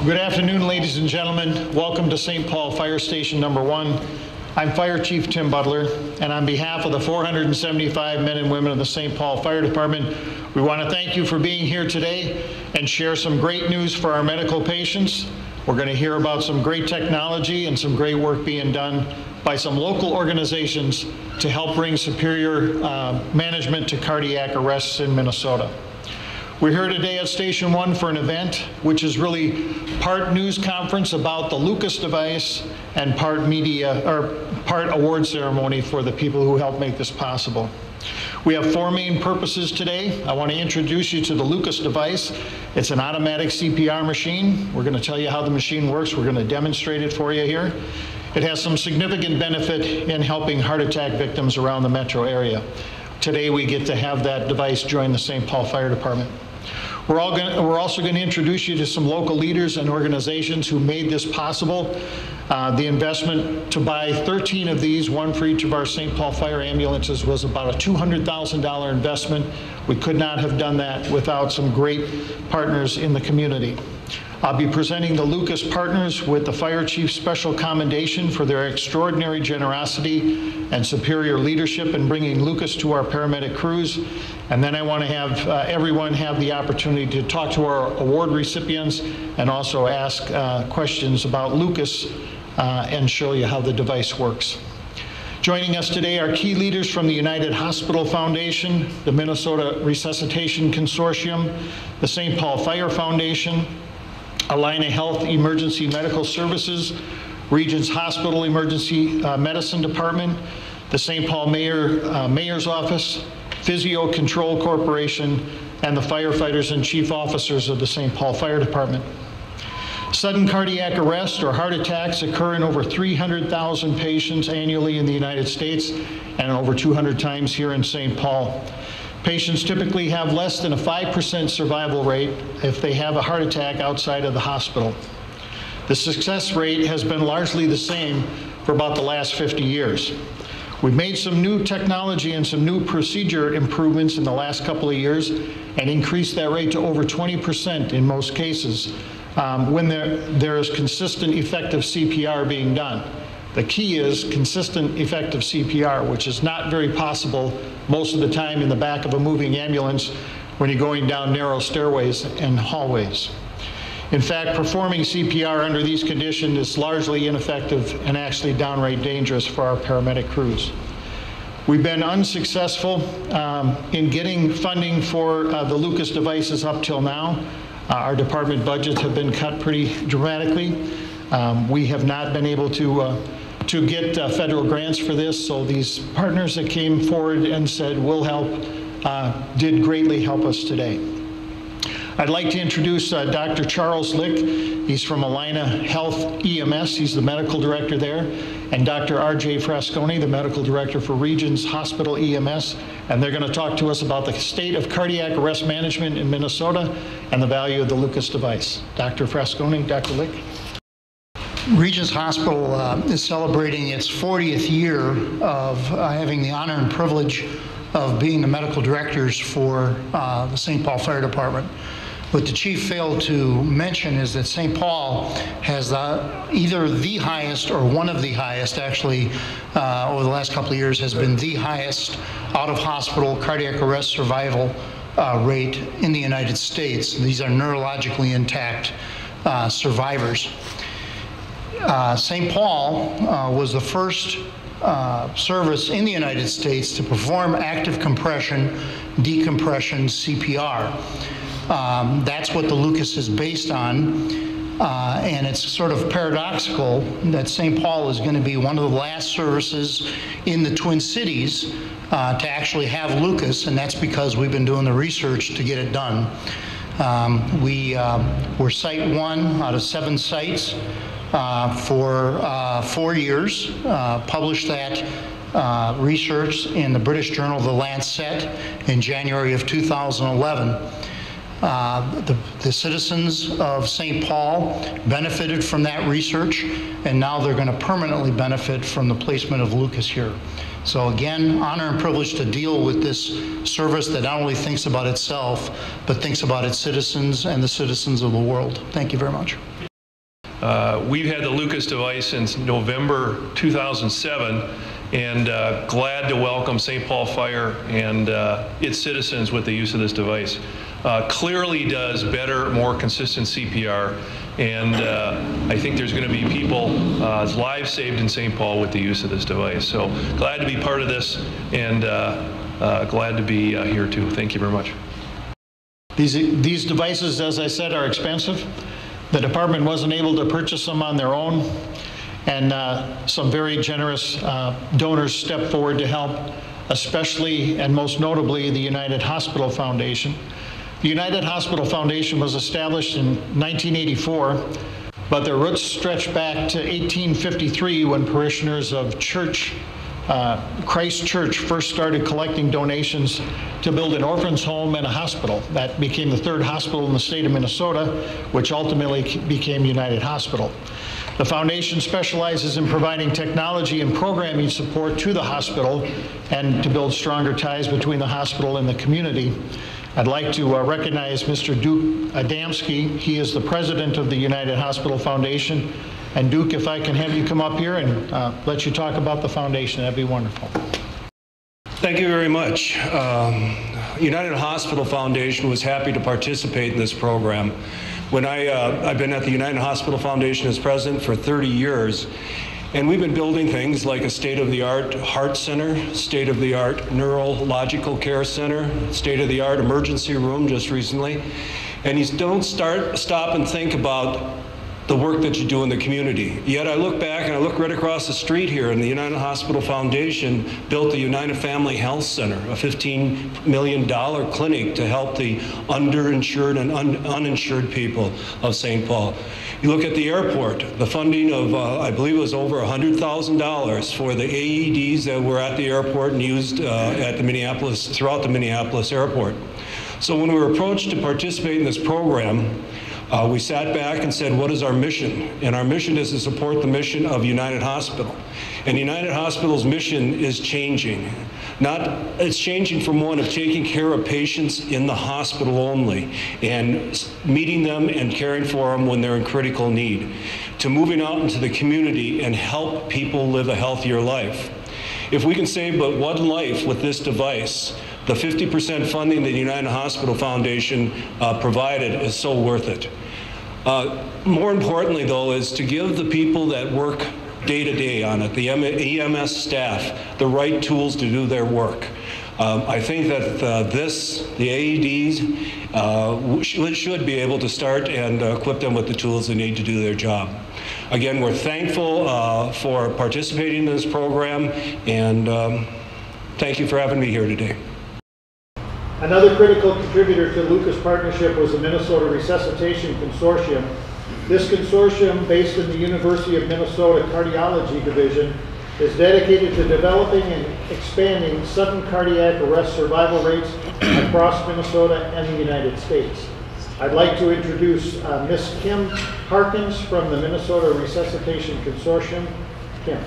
Good afternoon, ladies and gentlemen. Welcome to St. Paul Fire Station number 1. I'm Fire Chief Tim Butler, and on behalf of the 475 men and women of the St. Paul Fire Department, we want to thank you for being here today and share some great news for our medical patients. We're going to hear about some great technology and some great work being done by some local organizations to help bring superior management to cardiac arrests in Minnesota. We're here today at Station 1 for an event which is really part news conference about the Lucas device and part award ceremony for the people who helped make this possible. We have 4 main purposes today. I want to introduce you to the Lucas device. It's an automatic CPR machine. We're going to tell you how the machine works. We're going to demonstrate it for you here. It has some significant benefit in helping heart attack victims around the metro area. Today we get to have that device join the St. Paul Fire Department. We're also going to introduce you to some local leaders and organizations who made this possible. The investment to buy 13 of these, one for each of our St. Paul Fire ambulances, was about a $200,000 investment. We could not have done that without some great partners in the community. I'll be presenting the Lucas partners with the Fire Chief's Special Commendation for their extraordinary generosity and superior leadership in bringing Lucas to our paramedic crews. And then I want to have everyone have the opportunity to talk to our award recipients and also ask questions about Lucas and show you how the device works. Joining us today are key leaders from the United Hospital Foundation, the Minnesota Resuscitation Consortium, the St. Paul Fire Foundation, Allina Health Emergency Medical Services, Regents Hospital Emergency Medicine Department, the St. Paul Mayor's Office, Physio Control Corporation, and the firefighters and chief officers of the St. Paul Fire Department. Sudden cardiac arrest or heart attacks occur in over 300,000 patients annually in the United States and over 200 times here in St. Paul. Patients typically have less than a 5% survival rate if they have a heart attack outside of the hospital. The success rate has been largely the same for about the last 50 years. We've made some new technology and some new procedure improvements in the last couple of years and increased that rate to over 20% in most cases when there is consistent, effective CPR being done. The key is consistent, effective CPR, which is not very possible most of the time in the back of a moving ambulance when you're going down narrow stairways and hallways. In fact, performing CPR under these conditions is largely ineffective and actually downright dangerous for our paramedic crews. We've been unsuccessful in getting funding for the Lucas devices up till now. Our department budgets have been cut pretty dramatically. We have not been able to get federal grants for this, so these partners that came forward and said, we'll help, did greatly help us today. I'd like to introduce Dr. Charles Lick. He's from Allina Health EMS. He's the medical director there. And Dr. R.J. Frasconi, the medical director for Regents Hospital EMS. And they're going to talk to us about the state of cardiac arrest management in Minnesota and the value of the Lucas device. Dr. Frasconi, Dr. Lick. Regents Hospital is celebrating its 40th year of having the honor and privilege of being the medical directors for the St. Paul Fire Department. What the chief failed to mention is that St. Paul has either the highest or one of the highest, actually, over the last couple of years, has been the highest out-of-hospital cardiac arrest survival rate in the United States. These are neurologically intact survivors. St. Paul was the first service in the United States to perform active compression, decompression CPR. That's what the Lucas is based on, and it's sort of paradoxical that St. Paul is going to be one of the last services in the Twin Cities to actually have Lucas, and that's because we've been doing the research to get it done. We're Site 1 out of 7 sites for 4 years, published that research in the British Journal, The Lancet, in January of 2011. The citizens of St. Paul benefited from that research, and now they're going to permanently benefit from the placement of Lucas here. So again, honor and privilege to deal with this service that not only thinks about itself, but thinks about its citizens and the citizens of the world. Thank you very much. We've had the Lucas device since November 2007, and glad to welcome St. Paul Fire and its citizens with the use of this device. Clearly does better, more consistent CPR, and I think there's going to be people's lives saved in St. Paul with the use of this device. So glad to be part of this, and glad to be here too. Thank you very much. These devices, as I said, are expensive. The department wasn't able to purchase them on their own, and some very generous donors stepped forward to help, especially and most notably the United Hospital Foundation. The United Hospital Foundation was established in 1984, but their roots stretch back to 1853 when parishioners of Christ Church first started collecting donations to build an orphan's home and a hospital. That became the third hospital in the state of Minnesota, which ultimately became United Hospital. The foundation specializes in providing technology and programming support to the hospital and to build stronger ties between the hospital and the community. I'd like to recognize Mr. Duke Adamski. He is the president of the United Hospital Foundation. And Duke, if I can have you come up here and let you talk about the foundation, that'd be wonderful. Thank you very much. United Hospital Foundation was happy to participate in this program. When I've been at the United Hospital Foundation as president for 30 years, and we've been building things like a state-of-the-art heart center, state-of-the-art neurological care center, state-of-the-art emergency room just recently. And you don't stop and think about the work that you do in the community. Yet I look back and I look right across the street here, and the United Hospital Foundation built the United Family Health Center, a $15 million clinic to help the underinsured and uninsured people of St. Paul. You look at the airport, the funding of, I believe it was over $100,000 for the AEDs that were at the airport and used at the throughout the Minneapolis airport. So when we were approached to participate in this program, we sat back and said, what is our mission? And our mission is to support the mission of United Hospital. And United Hospital's mission is changing. It's changing from one of taking care of patients in the hospital only and meeting them and caring for them when they're in critical need, to moving out into the community and help people live a healthier life. If we can save but one life with this device, the 50% funding that the United Hospital Foundation provided is so worth it. More importantly, though, is to give the people that work day-to-day on it, the EMS staff, the right tools to do their work. I think that the AEDs should be able to start and equip them with the tools they need to do their job. Again, we're thankful for participating in this program, and thank you for having me here today. Another critical contributor to the Lucas Partnership was the Minnesota Resuscitation Consortium. This consortium, based in the University of Minnesota Cardiology Division, is dedicated to developing and expanding sudden cardiac arrest survival rates across Minnesota and the United States. I'd like to introduce Ms. Kim Harkins from the Minnesota Resuscitation Consortium. Kim.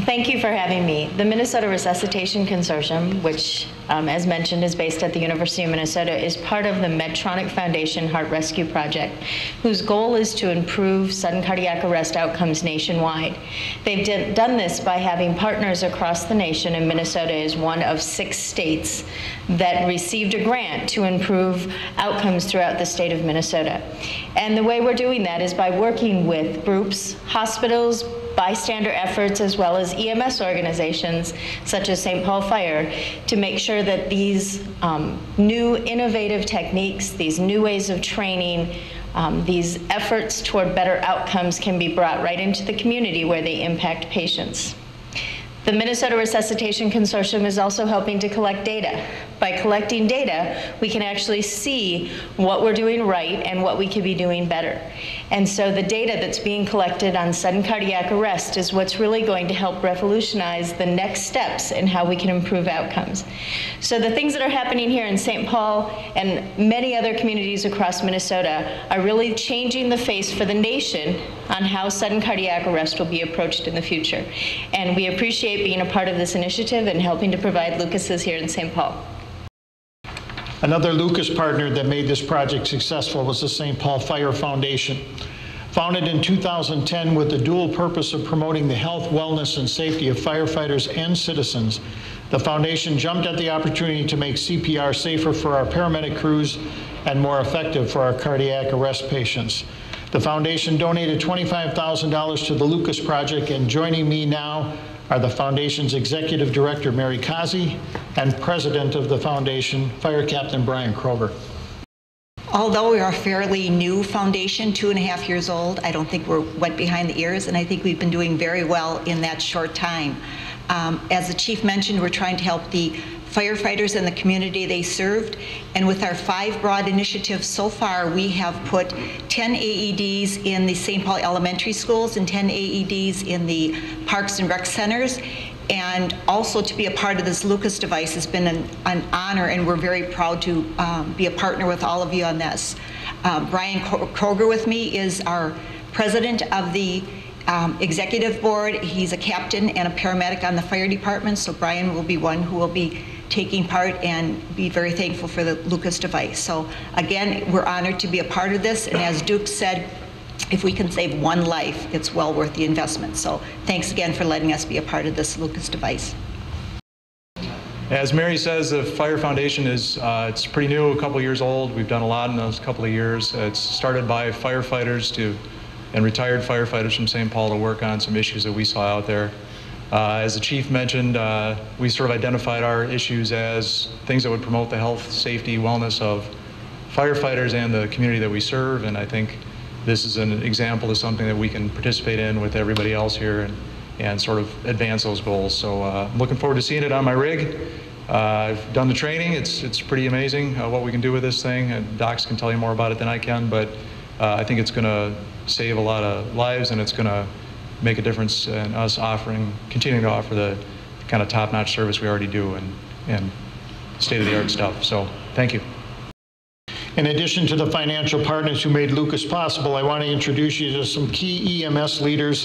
Thank you for having me. The Minnesota Resuscitation Consortium, which, as mentioned, is based at the University of Minnesota, is part of the Medtronic Foundation Heart Rescue Project, whose goal is to improve sudden cardiac arrest outcomes nationwide. They've done this by having partners across the nation, and Minnesota is one of 6 states that received a grant to improve outcomes throughout the state of Minnesota. And the way we're doing that is by working with groups, hospitals, bystander efforts, as well as EMS organizations such as St. Paul Fire, to make sure that these new innovative techniques, these new ways of training, these efforts toward better outcomes can be brought right into the community where they impact patients. The Minnesota Resuscitation Consortium is also helping to collect data. By collecting data, we can actually see what we're doing right and what we could be doing better. And so the data that's being collected on sudden cardiac arrest is what's really going to help revolutionize the next steps in how we can improve outcomes. So the things that are happening here in St. Paul and many other communities across Minnesota are really changing the face for the nation on how sudden cardiac arrest will be approached in the future. And we appreciate being a part of this initiative and helping to provide Lucases here in St. Paul. Another Lucas partner that made this project successful was the St. Paul Fire Foundation. Founded in 2010 with the dual purpose of promoting the health, wellness, and safety of firefighters and citizens, the foundation jumped at the opportunity to make CPR safer for our paramedic crews and more effective for our cardiac arrest patients. The foundation donated $25,000 to the Lucas Project, and joining me now are the foundation's Executive Director, Mary Kazi, and President of the foundation, Fire Captain Brian Kroger. Although we are a fairly new foundation, 2.5 years old, I don't think we're wet behind the ears, and I think we've been doing very well in that short time. As the chief mentioned, we're trying to help the firefighters and the community they served, and with our 5 broad initiatives so far, we have put 10 AEDs in the St. Paul elementary schools and 10 AEDs in the parks and rec centers. And also to be a part of this Lucas device has been an honor, and we're very proud to be a partner with all of you on this. Brian Kroger with me is our president of the executive board. He's a captain and a paramedic on the fire department, so Brian will be one who will be taking part and be very thankful for the Lucas device. So again, we're honored to be a part of this, and as Duke said, if we can save one life, it's well worth the investment. So thanks again for letting us be a part of this Lucas device. As Mary says, the Fire Foundation is it's pretty new, a couple years old. We've done a lot in those couple of years. It's started by firefighters and retired firefighters from St. Paul to work on some issues that we saw out there. As the chief mentioned, we sort of identified our issues as things that would promote the health, safety, wellness of firefighters and the community that we serve, and I think this is an example of something that we can participate in with everybody else here and sort of advance those goals. So I'm looking forward to seeing it on my rig. I've done the training. It's pretty amazing what we can do with this thing, and docs can tell you more about it than I can, but I think it's going to save a lot of lives, and it's going to make a difference in us continuing to offer the kind of top-notch service we already do and state-of-the-art stuff. So thank you. In addition to the financial partners who made Lucas possible, I want to introduce you to some key EMS leaders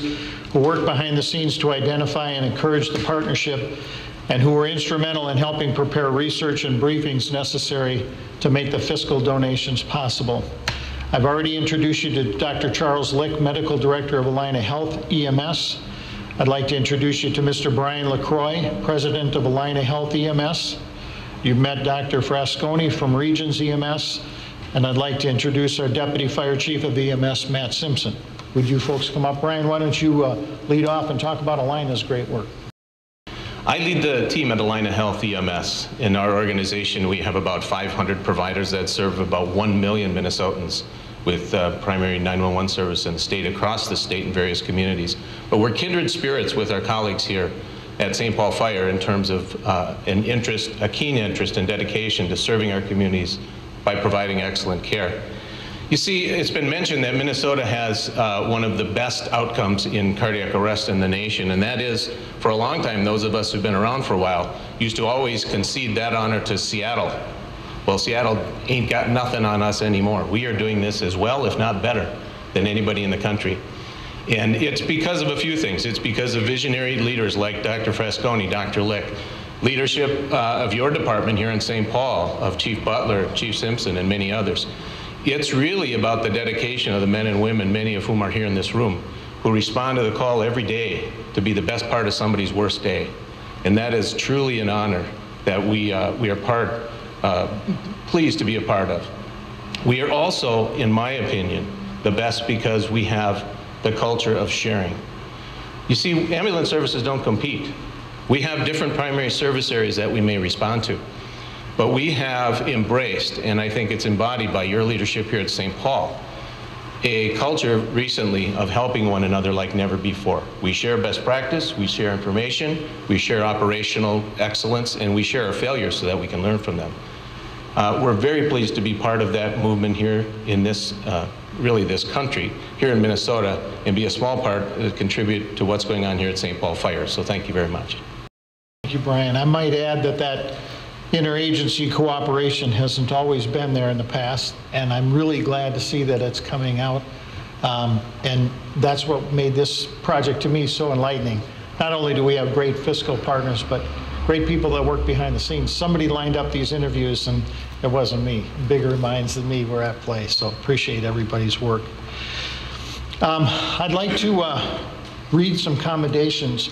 who work behind the scenes to identify and encourage the partnership, and who were instrumental in helping prepare research and briefings necessary to make the fiscal donations possible. I've already introduced you to Dr. Charles Lick, Medical Director of Allina Health EMS. I'd like to introduce you to Mr. Brian LaCroix, President of Allina Health EMS. You've met Dr. Frasconi from Regions EMS, and I'd like to introduce our Deputy Fire Chief of EMS, Matt Simpson. Would you folks come up? Brian, why don't you lead off and talk about Allina's great work? I lead the team at Allina Health EMS. In our organization, we have about 500 providers that serve about 1 million Minnesotans with primary 911 service in the state, across the state in various communities. But we're kindred spirits with our colleagues here at St. Paul Fire in terms of a keen interest and dedication to serving our communities by providing excellent care. You see, it's been mentioned that Minnesota has one of the best outcomes in cardiac arrest in the nation, and that is, for a long time, those of us who've been around for a while used to always concede that honor to Seattle. Well, Seattle ain't got nothing on us anymore. We are doing this as well, if not better, than anybody in the country. And it's because of a few things. It's because of visionary leaders like Dr. Frasconi, Dr. Lick, leadership of your department here in St. Paul, of Chief Butler, Chief Simpson, and many others. It's really about the dedication of the men and women, many of whom are here in this room, who respond to the call every day to be the best part of somebody's worst day. And that is truly an honor that we are pleased to be a part of. We are also, in my opinion, the best because we have the culture of sharing. You see, ambulance services don't compete. We have different primary service areas that we may respond to. But we have embraced, and I think it's embodied by your leadership here at St. Paul, a culture recently of helping one another like never before. We share best practice, we share information, we share operational excellence, and we share our failures so that we can learn from them. We're very pleased to be part of that movement here in this, really this country, here in Minnesota, and be a small part to contribute to what's going on here at St. Paul Fire. So thank you very much. Thank you, Brian. I might add that interagency cooperation hasn't always been there in the past, and I'm really glad to see that it's coming out. And that's what made this project to me so enlightening. Not only do we have great fiscal partners, but great people that work behind the scenes. Somebody lined up these interviews, and it wasn't me. Bigger minds than me were at play, so appreciate everybody's work. I'd like to read some commendations.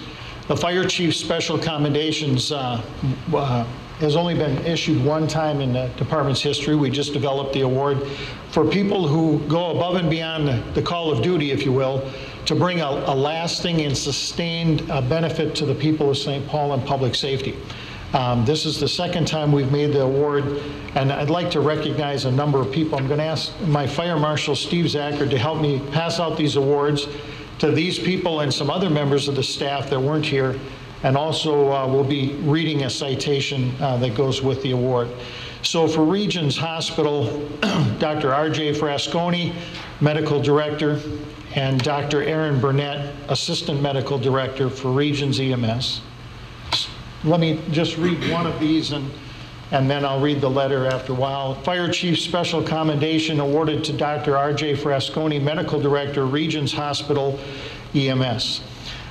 The fire chief's special commendations has only been issued one time in the department's history. We just developed the award for people who go above and beyond the call of duty, if you will, to bring a lasting and sustained benefit to the people of St. Paul and public safety. This is the second time we've made the award, and I'd like to recognize a number of people. I'm going to ask my Fire Marshal, Steve Zacher, to help me pass out these awards to these people and some other members of the staff that weren't here, and also we'll be reading a citation that goes with the award. So for Regions Hospital, Dr. R.J. Frasconi, Medical Director, and Dr. Aaron Burnett, Assistant Medical Director for Regions EMS. Let me just read one of these and then I'll read the letter after a while. Fire Chief Special Commendation awarded to Dr. R.J. Frasconi, Medical Director, Regions Hospital EMS.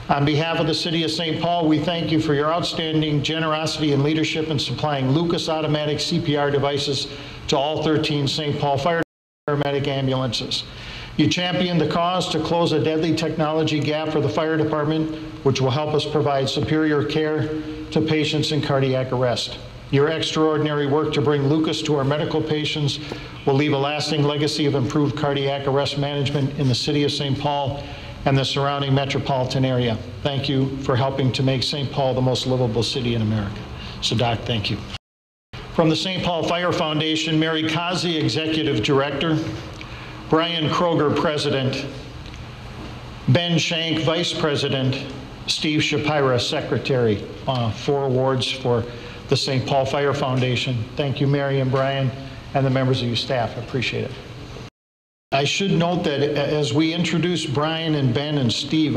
On behalf of the City of St. Paul, we thank you for your outstanding generosity and leadership in supplying Lucas automatic CPR devices to all 13 St. Paul Fire paramedic ambulances. You championed the cause to close a deadly technology gap for the fire department, which will help us provide superior care to patients in cardiac arrest. Your extraordinary work to bring Lucas to our medical patients will leave a lasting legacy of improved cardiac arrest management in the City of St. Paul and the surrounding metropolitan area. Thank you for helping to make St. Paul the most livable city in America. So, Doc, thank you. From the St. Paul Fire Foundation, Mary Kazi, Executive Director, Brian Kroger, President, Ben Shank, Vice President, Steve Shapira, Secretary. 4 awards for the St. Paul Fire Foundation. Thank you, Mary and Brian, and the members of your staff. I appreciate it. I should note that as we introduce Brian and Ben and Steve,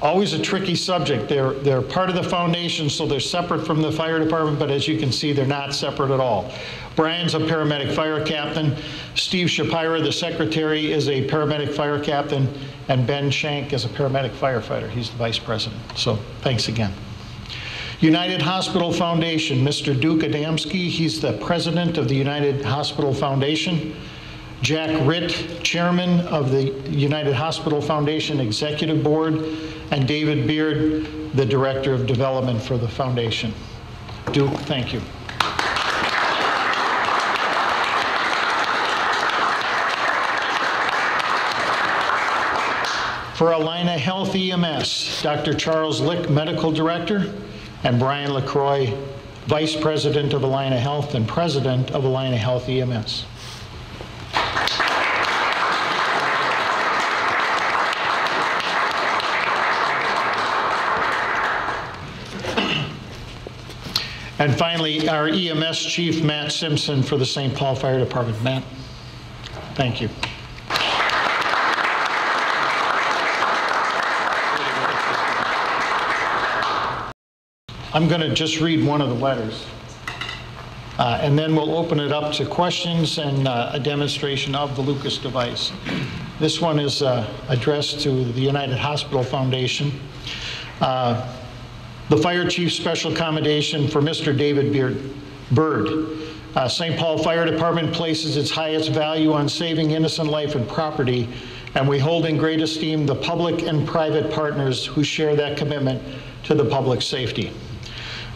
always a tricky subject. They're part of the foundation, so they're separate from the fire department, but as you can see, they're not separate at all. Brian's a paramedic fire captain. Steve Shapira, the secretary, is a paramedic fire captain, and Ben Shank is a paramedic firefighter. He's the vice president. So thanks again. United Hospital Foundation, Mr. Duke Adamski, he's the president of the United Hospital Foundation. Jack Ritt, chairman of the United Hospital Foundation Executive Board, and David Beard, the director of development for the foundation. Duke, thank you. For Allina Health EMS, Dr. Charles Lick, medical director, and Brian LaCroix, vice president of Allina Health and president of Allina Health EMS. And finally, our EMS chief, Matt Simpson, for the St. Paul Fire Department. Matt, thank you. I'm going to just read one of the letters, and then we'll open it up to questions and a demonstration of the Lucas device. This one is addressed to the United Hospital Foundation. The Fire Chief Special Commendation for Mr. David Bird. St. Paul Fire Department places its highest value on saving innocent life and property, and we hold in great esteem the public and private partners who share that commitment to the public safety.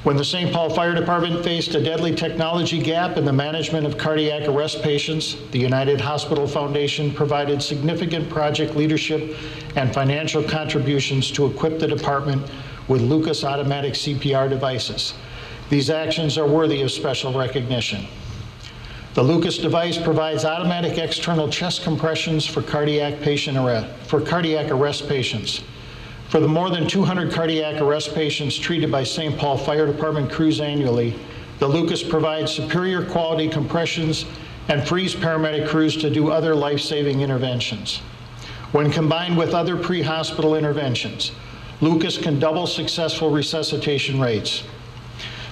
When the St. Paul Fire Department faced a deadly technology gap in the management of cardiac arrest patients, the United Hospital Foundation provided significant project leadership and financial contributions to equip the department with Lucas automatic CPR devices. These actions are worthy of special recognition. The Lucas device provides automatic external chest compressions for cardiac arrest patients. For the more than 200 cardiac arrest patients treated by St. Paul Fire Department crews annually, the Lucas provides superior quality compressions and frees paramedic crews to do other life-saving interventions. When combined with other pre-hospital interventions, Lucas can double successful resuscitation rates.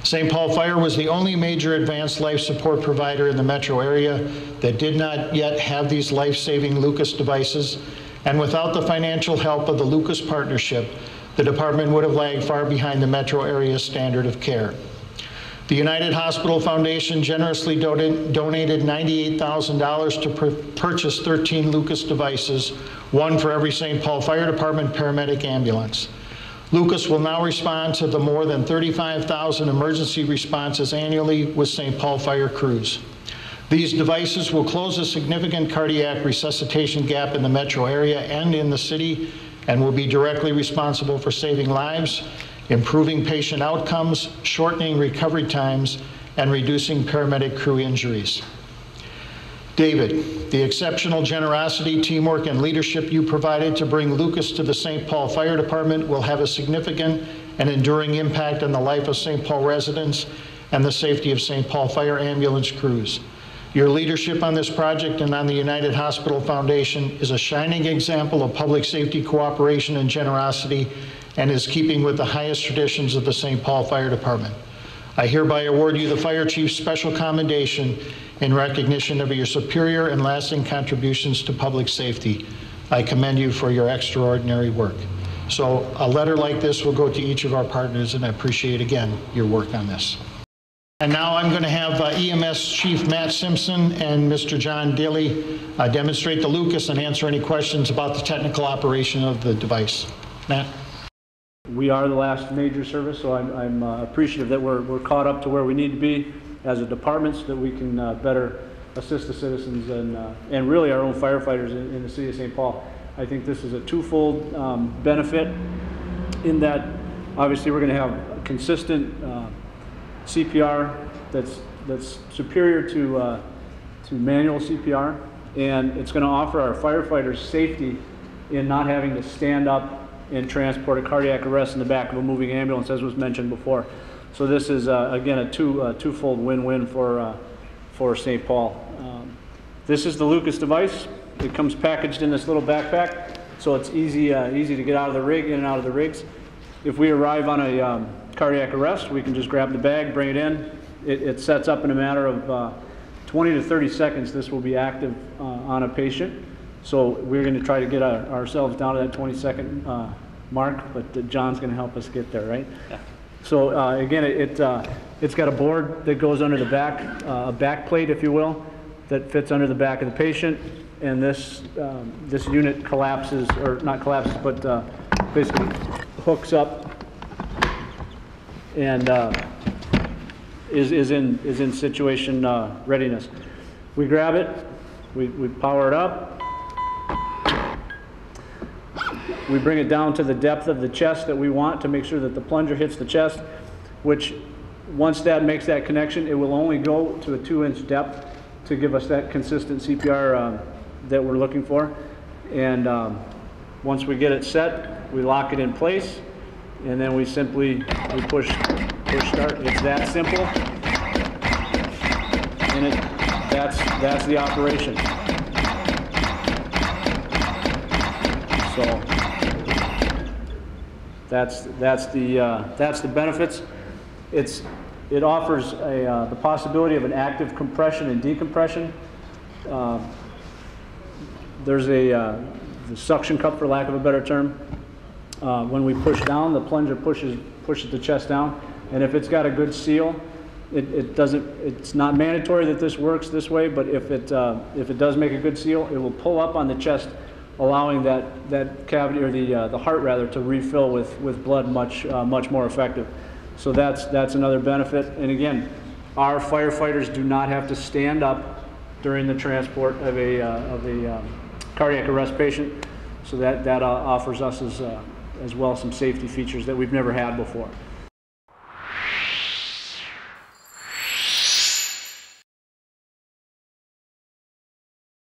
St. Paul Fire was the only major advanced life support provider in the metro area that did not yet have these life-saving Lucas devices, and without the financial help of the Lucas Partnership, the department would have lagged far behind the metro area's standard of care. The United Hospital Foundation generously donated $98,000 to purchase 13 Lucas devices, one for every St. Paul Fire Department paramedic ambulance. Lucas will now respond to the more than 35,000 emergency responses annually with St. Paul Fire crews. These devices will close a significant cardiac resuscitation gap in the metro area and in the city, and will be directly responsible for saving lives, improving patient outcomes, shortening recovery times, and reducing paramedic crew injuries. David, the exceptional generosity, teamwork, and leadership you provided to bring Lucas to the St. Paul Fire Department will have a significant and enduring impact on the life of St. Paul residents and the safety of St. Paul Fire ambulance crews. Your leadership on this project and on the United Hospital Foundation is a shining example of public safety cooperation and generosity, and is keeping with the highest traditions of the St. Paul Fire Department. I hereby award you the Fire Chief's Special Commendation in recognition of your superior and lasting contributions to public safety. I commend you for your extraordinary work. So a letter like this will go to each of our partners, and I appreciate again your work on this. And now I'm going to have EMS Chief Matt Simpson and Mr. John Daly demonstrate the Lucas and answer any questions about the technical operation of the device. Matt? We are the last major service, so I'm appreciative that we're caught up to where we need to be as a department so that we can better assist the citizens and really our own firefighters in the city of St. Paul. I think this is a twofold benefit in that obviously we're going to have a consistent CPR that's superior to manual CPR, and it's going to offer our firefighters safety in not having to stand up and transport a cardiac arrest in the back of a moving ambulance, as was mentioned before. So this is again a twofold win-win for St. Paul. This is the Lucas device. It comes packaged in this little backpack, so it's easy to get out of the rig, in and out of the rigs. If we arrive on a cardiac arrest, we can just grab the bag, bring it in. It sets up in a matter of 20 to 30 seconds. This will be active on a patient. So we're going to try to get ourselves down to that 20-second mark, but John's going to help us get there, right? Yeah. So again, it's got a board that goes under the back, a back plate, if you will, that fits under the back of the patient, and this unit collapses, or not collapses, but basically hooks up and is in situation readiness. We grab it, we power it up. We bring it down to the depth of the chest that we want to make sure that the plunger hits the chest, which once that makes that connection, it will only go to a 2-inch depth to give us that consistent CPR that we're looking for. And once we get it set, we lock it in place, and then we simply push start. It's that simple, and that's the operation. So that's the benefits. It offers the possibility of an active compression and decompression. There's the suction cup, for lack of a better term. When we push down, the plunger pushes the chest down, and if it's got a good seal, it's not mandatory that this works this way, but if it does make a good seal, it will pull up on the chest, allowing that cavity, or the heart rather, to refill with blood much more effective. So that's another benefit. And again, our firefighters do not have to stand up during the transport of a cardiac arrest patient. So that offers us as well some safety features that we've never had before.